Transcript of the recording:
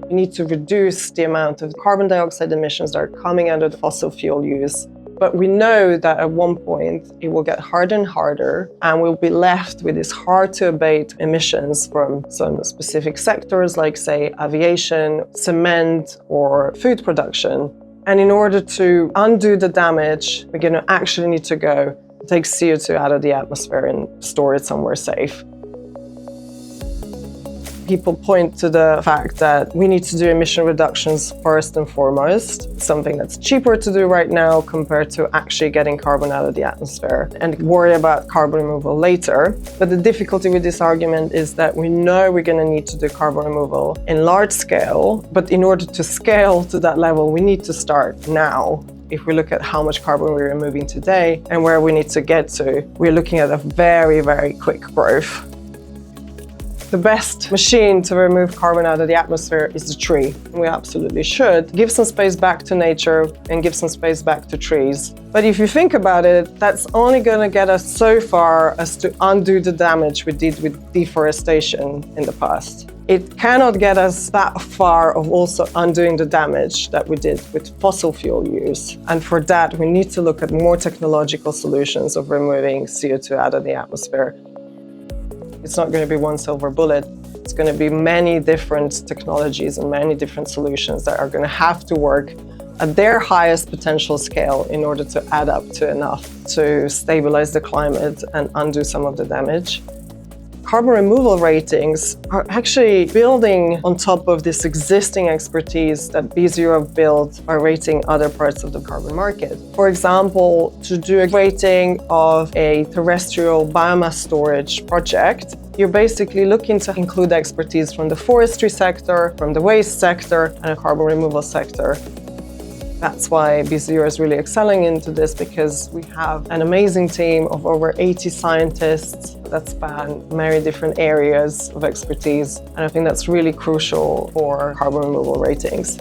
We need to reduce the amount of carbon dioxide emissions that are coming out of the fossil fuel use. But we know that at one point it will get harder and harder, and we'll be left with these hard-to-abate emissions from some specific sectors like, say, aviation, cement, or food production. And in order to undo the damage, we're going to actually need to go take CO2 out of the atmosphere and store it somewhere safe. People point to the fact that we need to do emission reductions first and foremost, something that's cheaper to do right now compared to actually getting carbon out of the atmosphere, and worry about carbon removal later. But the difficulty with this argument is that we know we're going to need to do carbon removal in large scale, but in order to scale to that level, we need to start now. If we look at how much carbon we're removing today and where we need to get to, we're looking at a very, very quick growth. The best machine to remove carbon out of the atmosphere is the tree. We absolutely should give some space back to nature and give some space back to trees. But if you think about it, that's only going to get us so far as to undo the damage we did with deforestation in the past. It cannot get us that far of also undoing the damage that we did with fossil fuel use. And for that, we need to look at more technological solutions of removing CO2 out of the atmosphere. It's not going to be one silver bullet. It's going to be many different technologies and many different solutions that are going to have to work at their highest potential scale in order to add up to enough to stabilize the climate and undo some of the damage. Carbon removal ratings are actually building on top of this existing expertise that BeZero built by rating other parts of the carbon market. For example, to do a rating of a terrestrial biomass storage project, you're basically looking to include expertise from the forestry sector, from the waste sector, and a carbon removal sector. That's why BeZero is really excelling into this, because we have an amazing team of over 80 scientists that span many different areas of expertise. And I think that's really crucial for carbon removal ratings.